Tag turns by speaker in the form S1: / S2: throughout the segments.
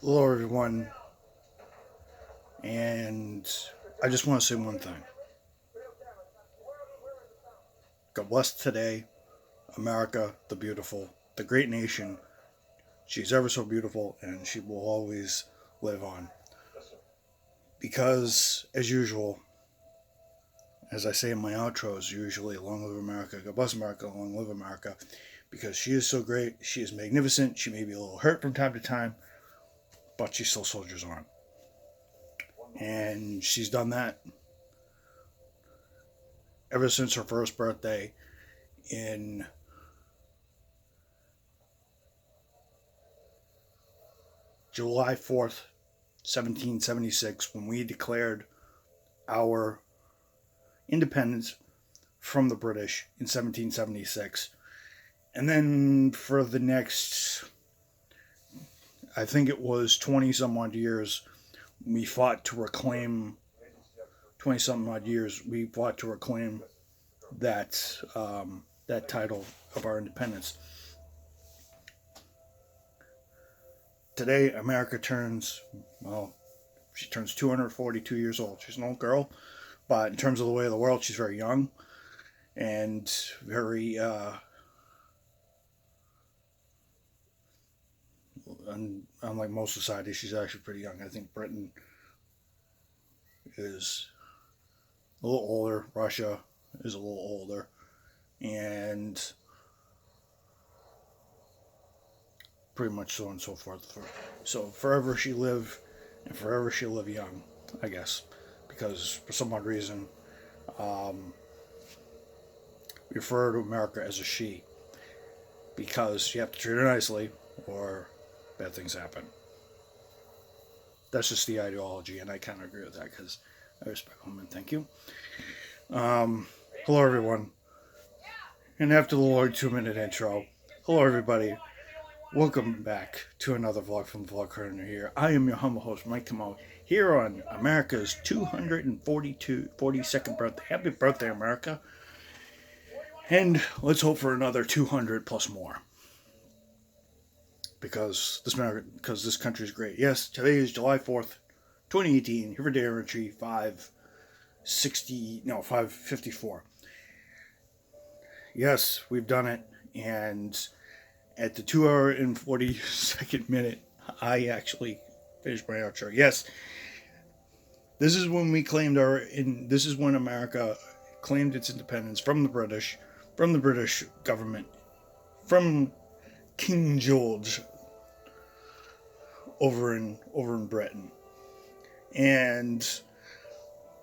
S1: Hello, everyone, and I just want to say one thing. God bless today, America, the beautiful, the great nation. She's ever so beautiful, and she will always live on. Because, as usual, as I say in my outros, usually, long live America, God bless America, long live America, because she is so great, she is magnificent, she may be a little hurt from time to time, but she still soldiers on. And she's done that ever since her first birthday in July 4th, 1776, when we declared our independence from the British in 1776. And then for the next, I think it was 20 some odd years, we fought to reclaim, 20 some odd years, we fought to reclaim that title of our independence. Today, America she turns 242 years old. She's an old girl, but in terms of the way of the world, she's very young and very, unlike most societies, she's actually pretty young. I think Britain is a little older, Russia is a little older, and pretty much so on and so forth. So forever she live, and forever she'll live young, I guess, because for some odd reason, we refer to America as a she, because you have to treat her nicely, or bad things happen. That's just the ideology, and I kind of agree with that because I respect women. Thank you. Hello, everyone. And after the Lord 2 minute intro, hello, everybody. Welcome back to another vlog from Vlog Corner here. I am your humble host, Mike Camo, here on America's 42nd birthday. Happy birthday, America. And let's hope for another 200 plus more. Because this country is great. Yes, today is July 4th, 2018. Here for day entry 554. Yes, we've done it. And at the 2 hour and 42nd minute, I actually finished my outro. Yes, this is when this is when America claimed its independence from the British government, from King George over in Britain. And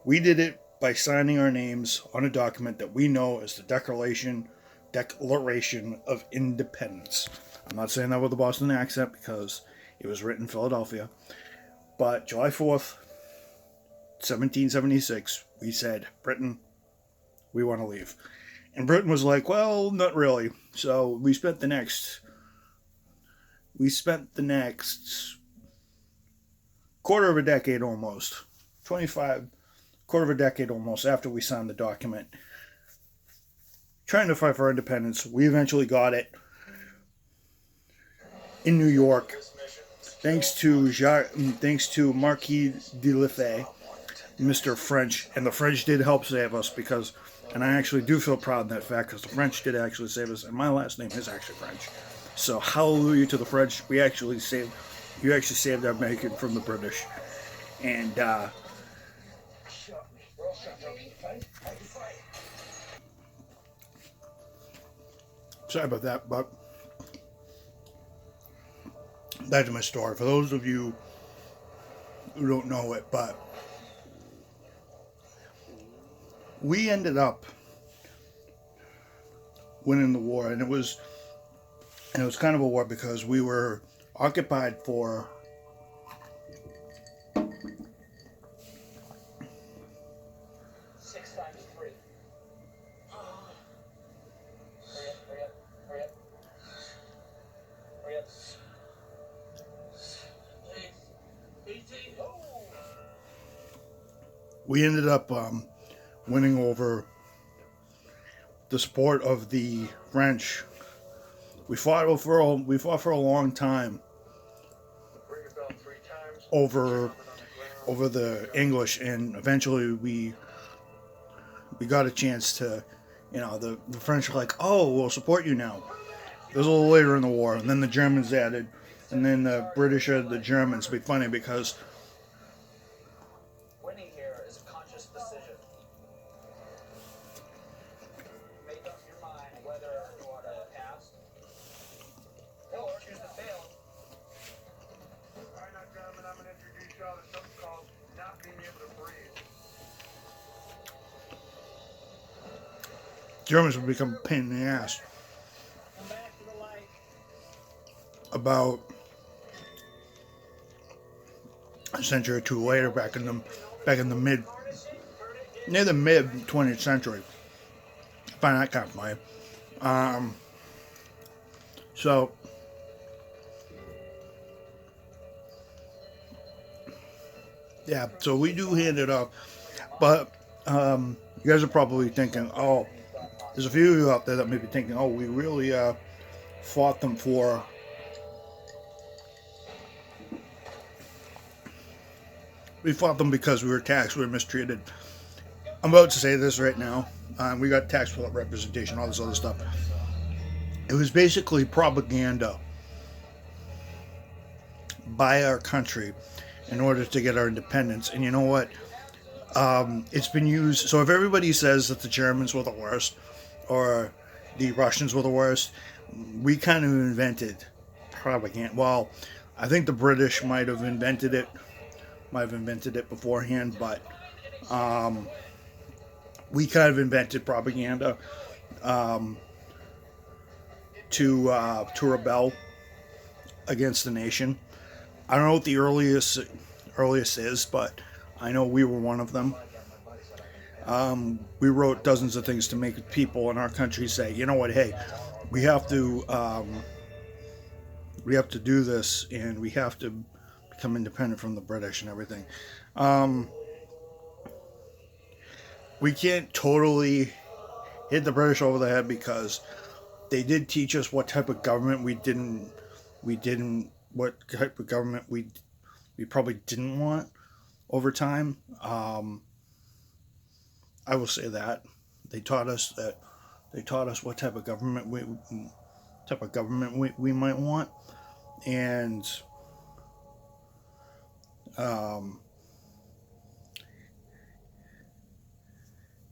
S1: we did it by signing our names on a document that we know as the Declaration of Independence. I'm not saying that with a Boston accent because it was written in Philadelphia. But July 4th, 1776, we said, Britain, we want to leave. And Britain was like, well, not really. So we spent the next quarter of a decade almost, quarter of a decade almost after we signed the document, trying to fight for our independence. We eventually got it in New York, thanks to Marquis de Lafayette, Mr. French, and the French did help save us because, and I actually do feel proud of that fact because the French did actually save us, and my last name is actually French. So hallelujah to the French. You actually saved our bacon from the British, and sorry about that, but back to my story. For those of you who don't know it, but we ended up winning the war, and it was kind of a war because we were occupied for 6 times 3. Hurry up. We ended up winning over the support of the French. We fought for a long time. over the English, and eventually we got a chance to, the French were like, oh, we'll support you now. It was a little later in the war, and then the Germans added, and then the British added the Germans. It'd be funny because
S2: winning here is a conscious decision. Make up your mind whether you want to pass or choose to fail. Alright, now, gentlemen, I'm going to introduce y'all to something called not being able to breathe.
S1: Germans would become a pain in the ass. About a century or two later, back in the mid 20th century. I find that kind of funny. So yeah, so we do hand it up, but you guys are probably thinking, oh, there's a few of you out there that may be thinking, oh, we really fought them for. We fought them because we were taxed, we were mistreated. I'm about to say this right now. We got taxed without representation, all this other stuff. It was basically propaganda by our country in order to get our independence. And you know what? It's been used. So if everybody says that the Germans were the worst or the Russians were the worst, we kind of invented propaganda. Well, I think the British might have invented it beforehand, but we kind of invented propaganda to rebel against the nation. I don't know what the earliest is, but I know we were one of them. We wrote dozens of things to make people in our country say, you know what, hey, we have to do this, and we have to become independent from the British and everything. We can't totally hit the British over the head because they did teach us what type of government what type of government we probably didn't want over time. I will say that they taught us what type of government we might want, and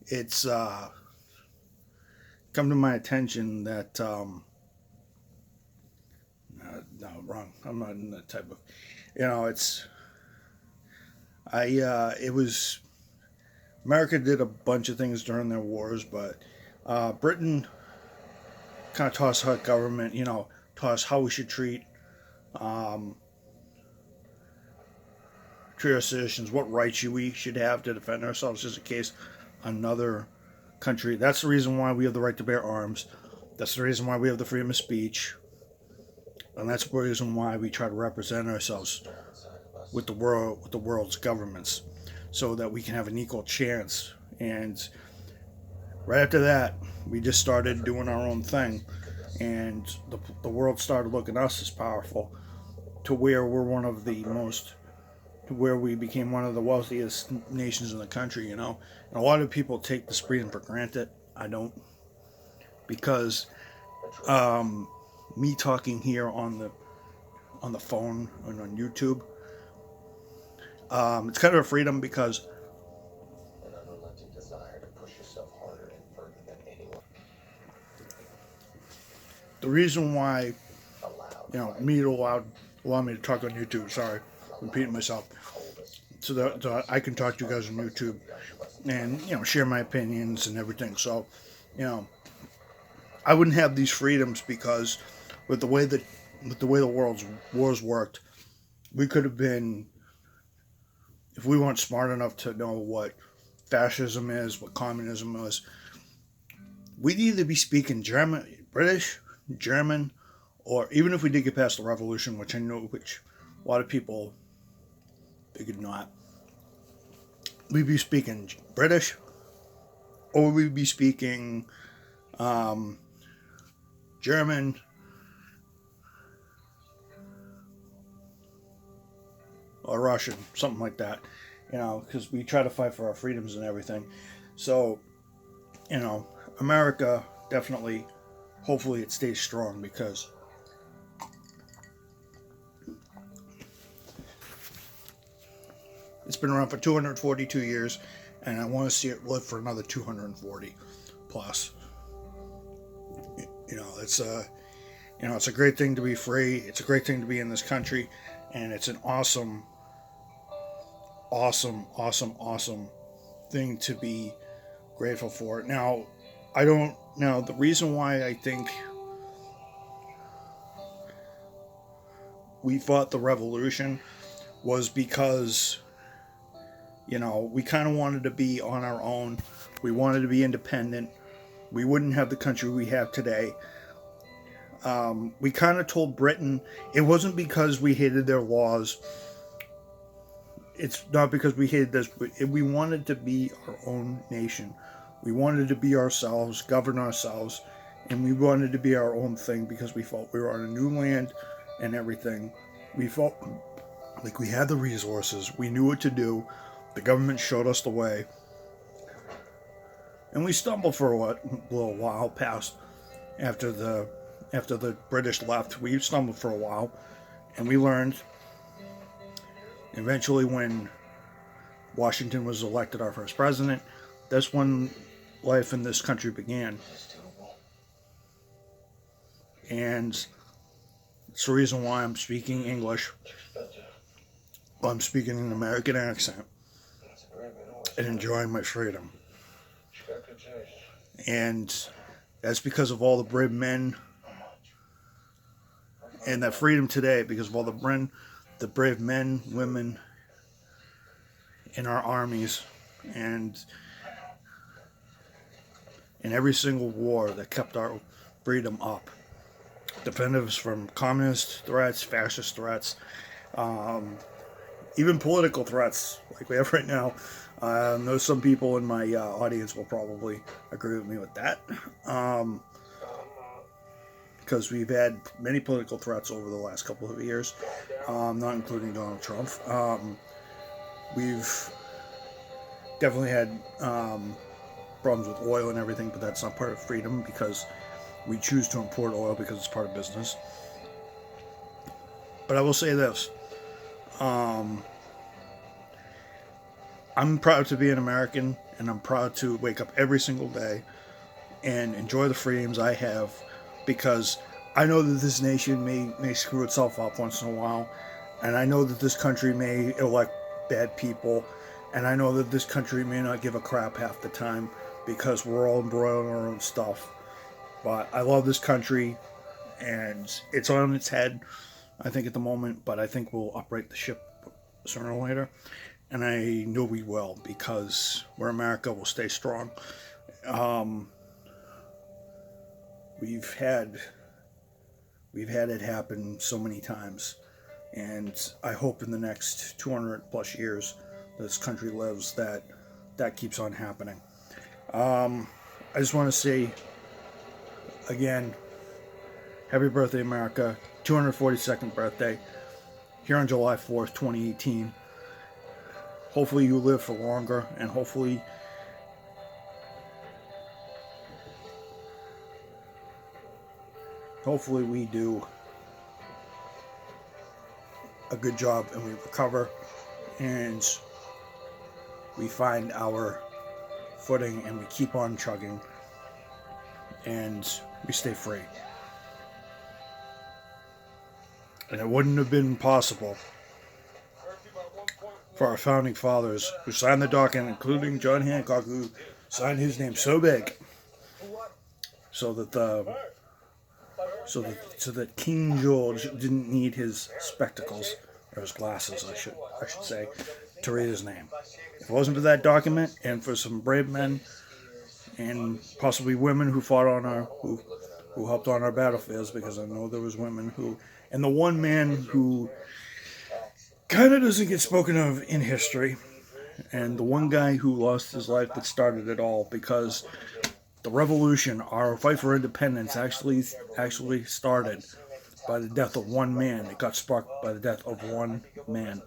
S1: it's come to my attention that no, wrong. I'm not in that type of, it was, America did a bunch of things during their wars, but Britain kind of taught us how government, taught us how we should treat our citizens, what rights we should have to defend ourselves just in case another country. That's the reason why we have the right to bear arms. That's the reason why we have the freedom of speech. And that's the reason why we try to represent ourselves with the world's governments, so that we can have an equal chance. And right after that, we just started doing our own thing, and the world started looking at us as powerful, to where we became one of the wealthiest nations in the country. And a lot of people take this freedom for granted. I don't, because me talking here on the phone and on YouTube, it's kind of a freedom, because an unrelenting desire to push yourself harder and further than anyone. The reason why me allow me to talk on YouTube, sorry, repeating myself, so that I can talk to you guys on YouTube and share my opinions and everything. So I wouldn't have these freedoms, because with the way the world's wars worked, we could have been, if we weren't smart enough to know what fascism is, what communism is, we'd either be speaking British, German, or even if we did get past the revolution, which I know, which a lot of people figured not, we'd be speaking British, or we'd be speaking German, or Russian, something like that. Because we try to fight for our freedoms and everything. So, America definitely, hopefully it stays strong, because it's been around for 242 years, and I want to see it live for another 240 plus. It's a great thing to be free. It's a great thing to be in this country, and it's an awesome thing to be grateful for. Now, the reason why I think we fought the revolution was because, we kind of wanted to be on our own. We wanted to be independent. We wouldn't have the country we have today. We kind of told Britain it wasn't because we hated their laws. It's not because we hated this, but we wanted to be our own nation. We wanted to be ourselves, govern ourselves, and we wanted to be our own thing because we felt we were on a new land and everything. We felt like we had the resources. We knew what to do. The government showed us the way. And we stumbled for a little while past after the British left. We stumbled for a while, and we learned. Eventually, when Washington was elected our first president, that's when life in this country began. And it's the reason why I'm speaking English. I'm speaking an American accent and enjoying my freedom. And that's because of all the brave men and that freedom today, because of all the brave men, women in our armies, and in every single war that kept our freedom up. Defended us from communist threats, fascist threats, even political threats like we have right now. I know some people in my audience will probably agree with me with that. Because we've had many political threats over the last couple of years, not including Donald Trump. We've definitely had problems with oil and everything, but that's not part of freedom because we choose to import oil because it's part of business. But I will say this. I'm proud to be an American, and I'm proud to wake up every single day and enjoy the freedoms I have, because I know that this nation may screw itself up once in a while, and I know that this country may elect bad people, and I know that this country may not give a crap half the time because we're all embroiled in our own stuff. But I love this country, and it's on its head, I think, at the moment, but I think we'll upright the ship sooner or later, and I know we will, because we're America, we'll stay strong. We've had it happen so many times, and I hope in the next 200 plus years this country lives that keeps on happening. I just want to say again, happy birthday, America. 242nd birthday here on July 4th, 2018. Hopefully you live for longer, and hopefully we do a good job and we recover and we find our footing and we keep on chugging and we stay free. And it wouldn't have been possible for our founding fathers who signed the document, including John Hancock, who signed his name so big so that King George didn't need his spectacles, or his glasses, I should say, to read his name. If it wasn't for that document, and for some brave men, and possibly women who fought who helped on our battlefields, because I know there was women who, and the one man who kind of doesn't get spoken of in history, and the one guy who lost his life that started it all, because the revolution, our fight for independence, actually started by the death of one man. It got sparked by the death of one man.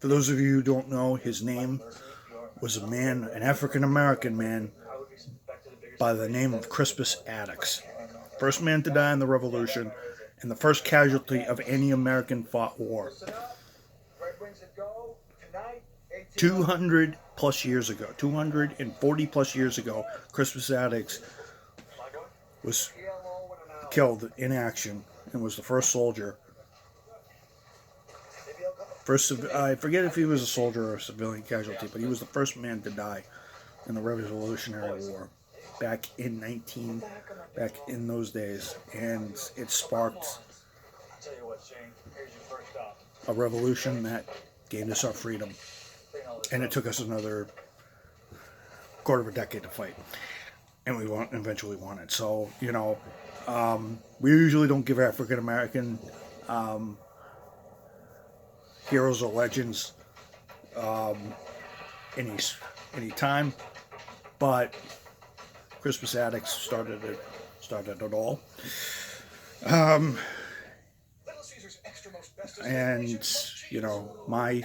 S1: For those of you who don't know, his name was a man, an African American man, by the name of Crispus Attucks. First man to die in the Revolution, and the first casualty of any American fought war. 200 plus years ago, 240 plus years ago, Crispus Attucks was killed in action and was the first soldier. I forget if he was a soldier or a civilian casualty, but he was the first man to die in the Revolutionary War back in those days, and it sparked a revolution that gave us our freedom, and it took us another quarter of a decade to fight, and we eventually won it. So, you know, we usually don't give African American heroes or legends any time, but Crispus Attucks started it all. And you know, my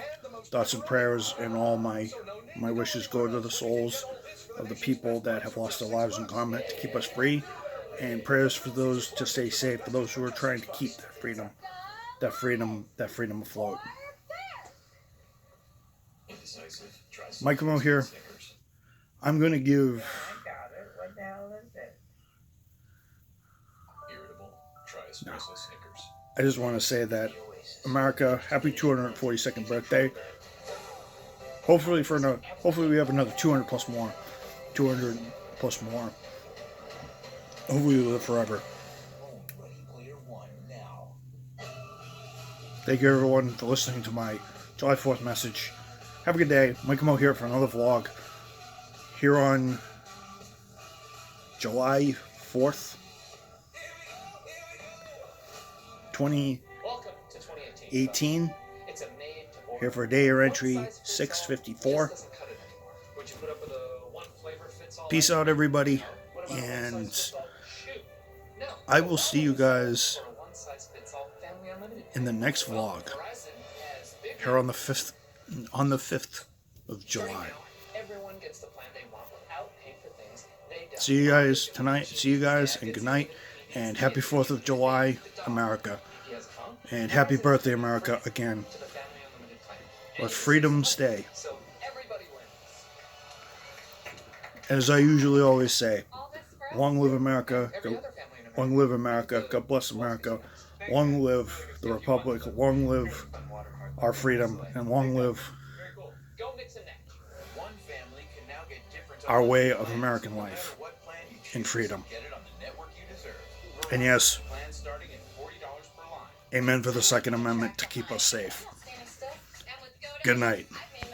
S1: thoughts and prayers and all my wishes go to the souls of the people that have lost their lives in combat to keep us free, and prayers for those to stay safe, for those who are trying to keep that freedom afloat. Mike Mo here. I'm going to give I just want to say that America, happy 242nd birthday. Hopefully we have another 200 plus more. Hopefully we live forever. Thank you everyone for listening to my July 4th message. Have a good day. Mike Mo here for another vlog here on July 4th, 2018. Here for data entry 654. Peace out, everybody, and I will see you guys in the next vlog here on the 5th of July. See you guys tonight. See you guys, and good night, and happy 4th of July, America, and happy birthday, America, again. Let freedom stay. As I usually always say, long live America, long live America, God bless America, long live the Republic, long live our freedom, and long live our way of American life and freedom. And yes, amen for the Second Amendment to keep us safe. Good night.